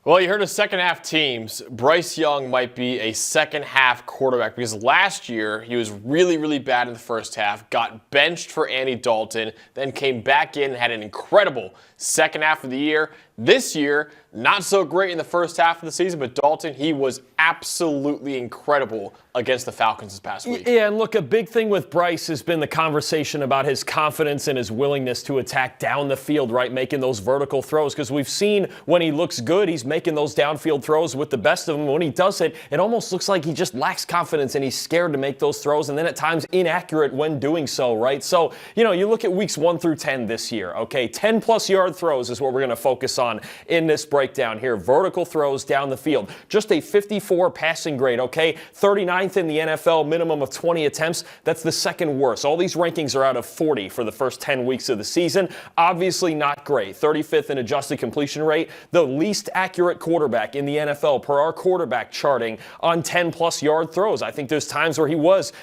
Well, you heard of second half teams. Bryce Young might be a second half quarterback because last year he was really, really bad in the first half, got benched for Andy Dalton, then came back in and had an incredible second half of the year. This year, not so great in the first half of the season, but Dalton, he was absolutely incredible against the Falcons this past week. Yeah, and look, a big thing with Bryce has been the conversation about his confidence and his willingness to attack down the field, right, making those vertical throws, because we've seen when he looks good, he's making those downfield throws with the best of them. When he does it, it almost looks like he just lacks confidence and he's scared to make those throws, and then at times inaccurate when doing so, right? So, you look at weeks 1 through 10 this year, okay? 10-plus yard throws is what we're going to focus on in this breakdown here. Vertical throws down the field. Just a 54 passing grade, okay? 39th in the NFL, minimum of 20 attempts. That's the second worst. All these rankings are out of 40 for the first 10 weeks of the season. Obviously not great. 35th in adjusted completion rate. The least accurate quarterback in the NFL per our quarterback charting on 10-plus yard throws. I think there's times where he was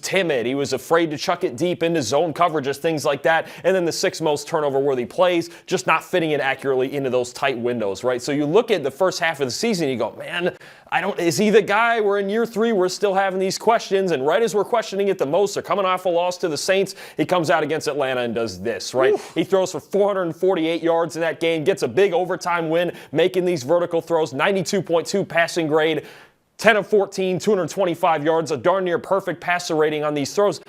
timid. He was afraid to chuck it deep into zone coverages, things like that. And then the sixth most turnover-worthy plays, just not fitting it accurately into those tight windows, right? So you look at the first half of the season, you go, man, is he the guy? We're in year 3, we're still having these questions, and right as we're questioning it the most, they're coming off a loss to the Saints, he comes out against Atlanta and does this, right? Oof. He throws for 448 yards in that game, gets a big overtime win, making these vertical throws, 92.2 passing grade, 10 of 14, 225 yards, a darn near perfect passer rating on these throws.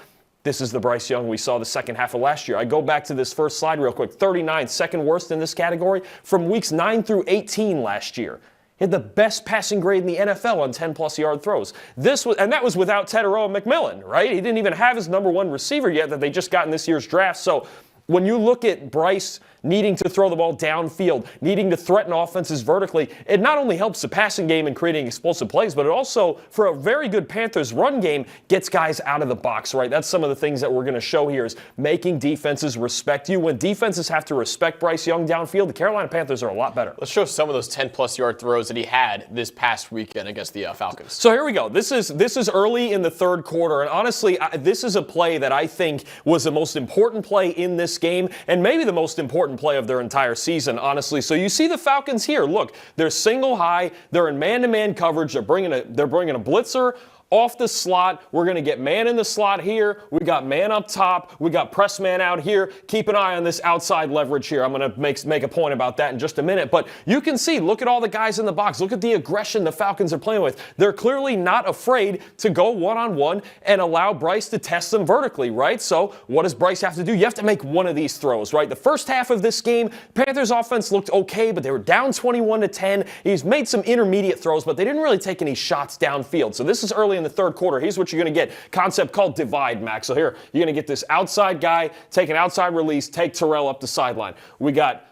This is the Bryce Young we saw the second half of last year. I go back to this first slide real quick. 39, second worst in this category from weeks 9 through 18 last year. He had the best passing grade in the NFL on 10-plus yard throws. And that was without Teteroa McMillan, right? He didn't even have his number 1 receiver yet that they just got in this year's draft. So when you look at Bryce needing to throw the ball downfield, needing to threaten offenses vertically, it not only helps the passing game and creating explosive plays, but it also, for a very good Panthers run game, gets guys out of the box, right? That's some of the things that we're going to show here is making defenses respect you. When defenses have to respect Bryce Young downfield, the Carolina Panthers are a lot better. Let's show some of those 10-plus yard throws that he had this past weekend against the Falcons. So here we go. This is early in the third quarter, and honestly, this is a play that I think was the most important play in this game, and maybe the most important play of their entire season, honestly. So you see the Falcons here. Look, they're single high. They're in man-to-man coverage. They're bringing a blitzer off the slot. We're going to get man in the slot here. We got man up top. We got press man out here. Keep an eye on this outside leverage here. I'm going to make a point about that in just a minute. But you can see, look at all the guys in the box. Look at the aggression the Falcons are playing with. They're clearly not afraid to go one-on-one and allow Bryce to test them vertically, right? So what does Bryce have to do? You have to make one of these throws, right? The first half of this game, Panthers offense looked okay, but they were down 21-10. He's made some intermediate throws, but they didn't really take any shots downfield. So this is early in the third quarter. Here's what you're going to get. Concept called divide, Max. So here, you're going to get this outside guy, take an outside release, take Terrell up the sideline. We got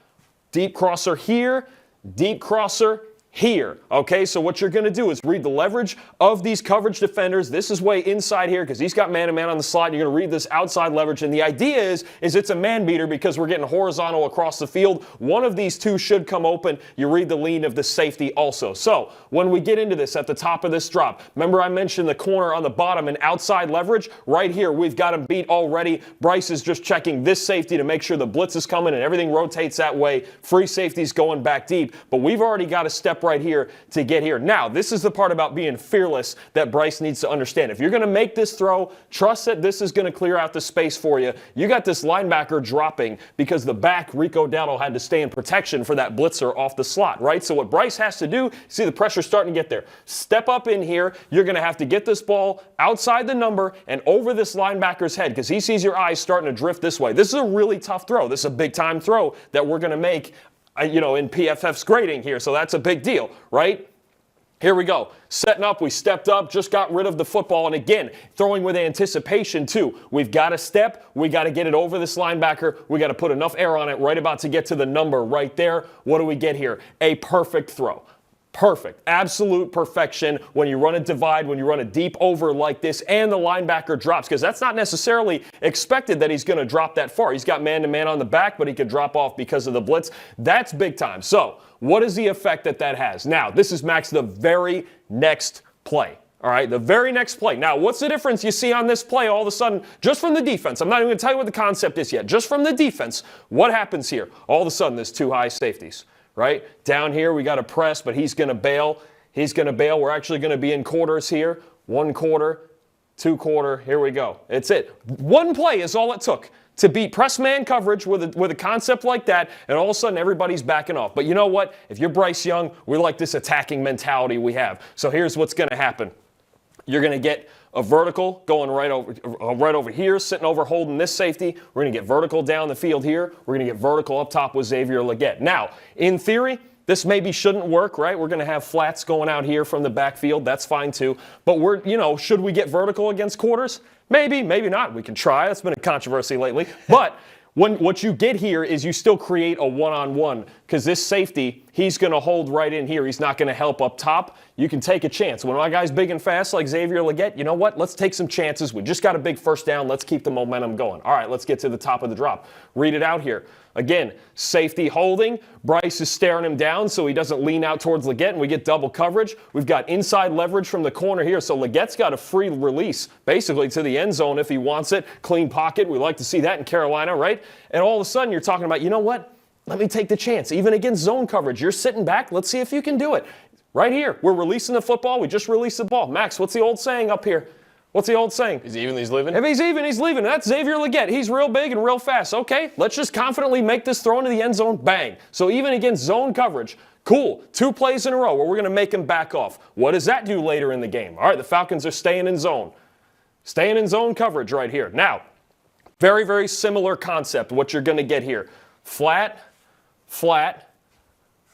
deep crosser here, deep crosser here. Okay, so what you're going to do is read the leverage of these coverage defenders. This is way inside here because he's got man-to-man on the slide. You're going to read this outside leverage, and the idea is it's a man beater because we're getting horizontal across the field. One of these two should come open. You read the lean of the safety also. So when we get into this at the top of this drop, remember I mentioned the corner on the bottom and outside leverage? Right here, we've got him beat already. Bryce is just checking this safety to make sure the blitz is coming and everything rotates that way. Free safety's going back deep, but we've already got a step right here to get here. Now, this is the part about being fearless that Bryce needs to understand. If you're going to make this throw, trust that this is going to clear out the space for you. You got this linebacker dropping because the back, Rico Dowdle, had to stay in protection for that blitzer off the slot, right? So what Bryce has to do, see the pressure starting to get there. Step up in here. You're going to have to get this ball outside the number and over this linebacker's head because he sees your eyes starting to drift this way. This is a really tough throw. This is a big-time throw that we're going to make in PFF's grading here, so that's a big deal, right? Here we go. Setting up, we stepped up, just got rid of the football, and again, throwing with anticipation too. We've got to step, we got to get it over this linebacker, we got to put enough air on it, right about to get to the number right there. What do we get here? A perfect throw. Perfect. Absolute perfection when you run a divide, when you run a deep over like this, and the linebacker drops, because that's not necessarily expected that he's going to drop that far. He's got man-to-man on the back, but he could drop off because of the blitz. That's big time. So what is the effect that has? Now, this is, Max, the very next play. All right, the very next play. Now, what's the difference you see on this play all of a sudden, just from the defense? I'm not even going to tell you what the concept is yet. Just from the defense, what happens here? All of a sudden, there's two high safeties. right? Down here, we got a press, but he's going to bail. He's going to bail. We're actually going to be in quarters here. 1 quarter, 2 quarter. Here we go. It's it. One play is all it took to beat press man coverage with a concept like that, and all of a sudden everybody's backing off. But you know what? If you're Bryce Young, we like this attacking mentality we have. So here's what's going to happen. You're going to get a vertical going right over here, sitting over holding this safety. We're going to get vertical down the field here. We're going to get vertical up top with Xavier Legette. Now, in theory, this maybe shouldn't work, right? We're going to have flats going out here from the backfield. That's fine too. But should we get vertical against quarters? Maybe, maybe not. We can try. That's been a controversy lately. But what you get here is you still create a one-on-one because this safety, he's going to hold right in here. He's not going to help up top. You can take a chance. When my guy's big and fast like Xavier Legette, you know what? Let's take some chances. We just got a big first down. Let's keep the momentum going. All right, let's get to the top of the drop. Read it out here. Again, safety holding. Bryce is staring him down so he doesn't lean out towards Legette, and we get double coverage. We've got inside leverage from the corner here, so Legette's got a free release basically to the end zone if he wants it. Clean pocket. We like to see that in Carolina, right? And all of a sudden you're talking about, you know what? Let me take the chance. Even against zone coverage, you're sitting back. Let's see if you can do it. Right here, we're releasing the football. We just released the ball. Max, what's the old saying up here? What's the old saying? He's even, he's leaving? If he's even, he's leaving. That's Xavier Legette. He's real big and real fast. Okay, let's just confidently make this throw into the end zone. Bang. So even against zone coverage, cool. 2 plays in a row where we're going to make him back off. What does that do later in the game? All right, the Falcons are staying in zone. Staying in zone coverage right here. Now, very, very similar concept, what you're going to get here. Flat, flat,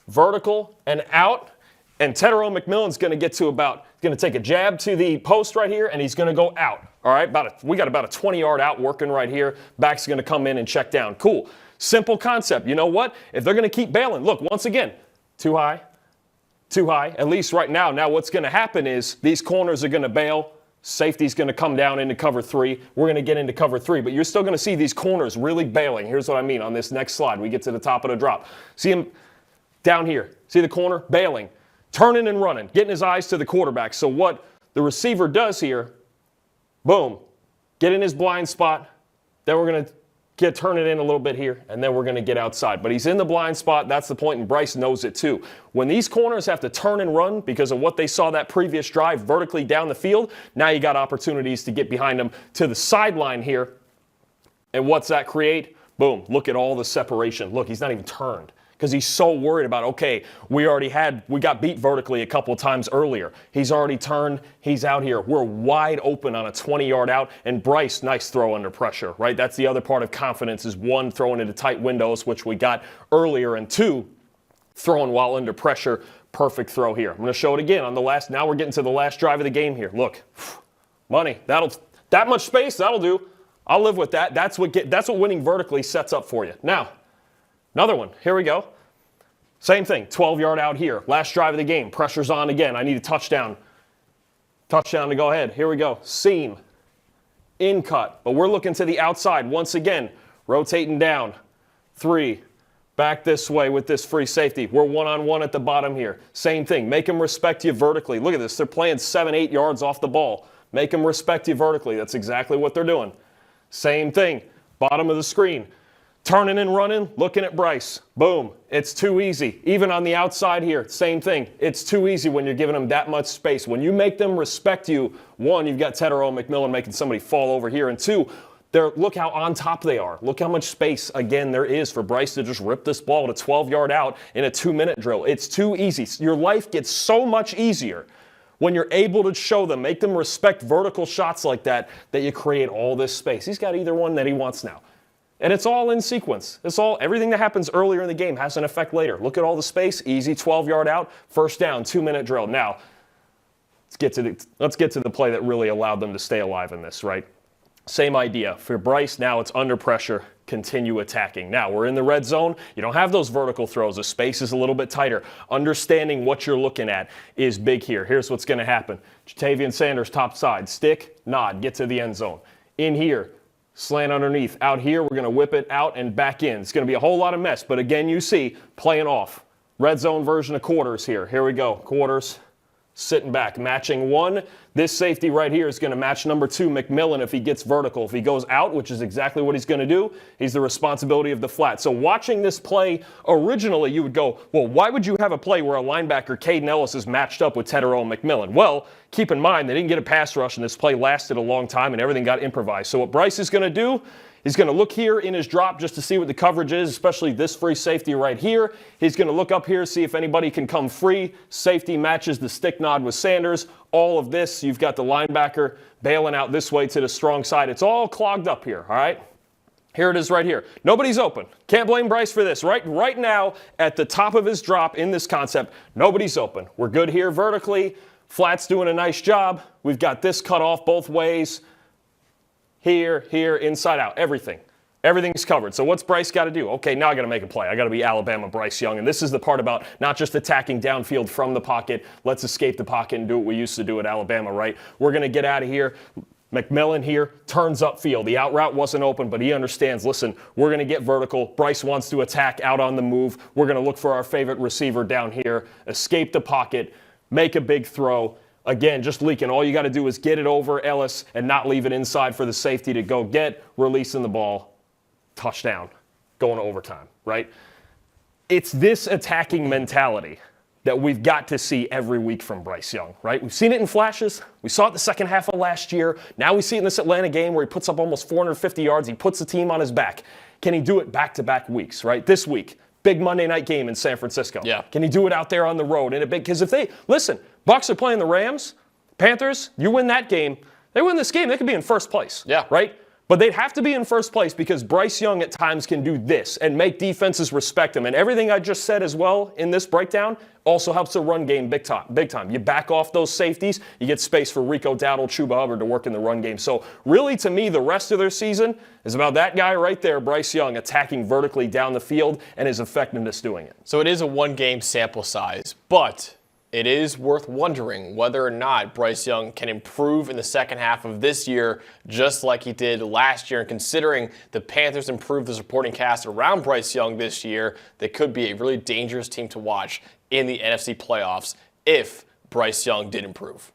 vertical, and out. And Tetero McMillan's going to get to going to take a jab to the post right here, and he's going to go out. All right, we got about a 20-yard out working right here. Back's going to come in and check down. Cool. Simple concept. You know what? If they're going to keep bailing, look, once again, too high, at least right now. Now what's going to happen is these corners are going to bail. Safety's going to come down into cover 3. We're going to get into cover 3, but you're still going to see these corners really bailing. Here's what I mean on this next slide. We get to the top of the drop. See him down here. See the corner? Bailing. Turning and running, getting his eyes to the quarterback. So what the receiver does here, boom, get in his blind spot. Then we're going to turn it in a little bit here, and then we're going to get outside. But he's in the blind spot. That's the point, and Bryce knows it too. When these corners have to turn and run because of what they saw that previous drive vertically down the field, now you got opportunities to get behind them to the sideline here. And what's that create? Boom, look at all the separation. Look, he's not even turned. Because he's so worried about, okay, we got beat vertically a couple of times earlier. He's already turned. He's out here. We're wide open on a 20-yard out. And Bryce, nice throw under pressure, right? That's the other part of confidence is 1, throwing into tight windows, which we got earlier, and 2, throwing while under pressure. Perfect throw here. I'm going to show it again on the last. Now we're getting to the last drive of the game here. Look, money. That much space, that'll do. I'll live with that. That's what winning vertically sets up for you. Now, another one. Here we go. Same thing. 12-yard out here. Last drive of the game. Pressure's on again. I need a touchdown. Touchdown to go ahead. Here we go. Seam. In cut. But we're looking to the outside once again. Rotating down. 3. Back this way with this free safety. We're one-on-one at the bottom here. Same thing. Make them respect you vertically. Look at this. They're playing 7-8 yards off the ball. Make them respect you vertically. That's exactly what they're doing. Same thing. Bottom of the screen. Turning and running, looking at Bryce. Boom. It's too easy. Even on the outside here, same thing. It's too easy when you're giving them that much space. When you make them respect you, 1, you've got Tetero McMillan making somebody fall over here, and 2, look how on top they are. Look how much space, again, there is for Bryce to just rip this ball to 12-yard out in a 2-minute drill. It's too easy. Your life gets so much easier when you're able to show them, make them respect vertical shots like that you create all this space. He's got either one that he wants now. And it's all in sequence. Everything that happens earlier in the game has an effect later. Look at all the space, easy 12-yard out, first down, 2-minute drill. Now, let's get to the play that really allowed them to stay alive in this, right? Same idea. For Bryce, now it's under pressure, continue attacking. Now, we're in the red zone. You don't have those vertical throws. The space is a little bit tighter. Understanding what you're looking at is big here. Here's what's going to happen. Jatavian Sanders, top side. Stick, nod, get to the end zone. In here, slant underneath. Out here, we're going to whip it out and back in. It's going to be a whole lot of mess, but again, you see, playing off. Red zone version of quarters here. Here we go. Quarters, sitting back, matching one. This safety right here is going to match number 2, McMillan, if he gets vertical. If he goes out, which is exactly what he's going to do, he's the responsibility of the flat. So watching this play, originally you would go, well, why would you have a play where a linebacker, Caden Ellis, is matched up with Tetero and McMillan? Well, keep in mind, they didn't get a pass rush, and this play lasted a long time, and everything got improvised. So what Bryce is going to do, he's going to look here in his drop just to see what the coverage is, especially this free safety right here. He's going to look up here, see if anybody can come free. Safety matches the stick nod with Sanders. All of this, you've got the linebacker bailing out this way to the strong side. It's all clogged up here, all right? Here it is right here. Nobody's open. Can't blame Bryce for this. Right now, at the top of his drop in this concept, nobody's open. We're good here vertically. Flat's doing a nice job. We've got this cut off both ways. Here, inside out, everything. Everything's covered. So what's Bryce got to do? Okay, now I got to make a play. I got to be Alabama Bryce Young. And this is the part about not just attacking downfield from the pocket. Let's escape the pocket and do what we used to do at Alabama, right? We're going to get out of here. McMillan here turns upfield. The out route wasn't open, but he understands, listen, we're going to get vertical. Bryce wants to attack out on the move. We're going to look for our favorite receiver down here, escape the pocket, make a big throw. Again, just leaking. All you got to do is get it over Ellis and not leave it inside for the safety to go get, releasing the ball, touchdown, going to overtime, right? It's this attacking mentality that we've got to see every week from Bryce Young, right? We've seen it in flashes. We saw it the second half of last year. Now we see it in this Atlanta game where he puts up almost 450 yards. He puts the team on his back. Can he do it back-to-back weeks, right? This week, big Monday night game in San Francisco. Yeah. Can he do it out there on the road in a big? Because if they, listen, Bucs are playing the Rams, Panthers, you win that game, they win this game, they could be in first place. Yeah. Right? But they'd have to be in first place because Bryce Young at times can do this and make defenses respect him. And everything I just said as well in this breakdown also helps the run game big time. You back off those safeties, you get space for Rico Dowdle, Chuba Hubbard to work in the run game. So really, to me, the rest of their season is about that guy right there, Bryce Young, attacking vertically down the field and his effectiveness doing it. So it is a one-game sample size, but it is worth wondering whether or not Bryce Young can improve in the second half of this year just like he did last year. And considering the Panthers improved the supporting cast around Bryce Young this year, they could be a really dangerous team to watch in the NFC playoffs if Bryce Young did improve.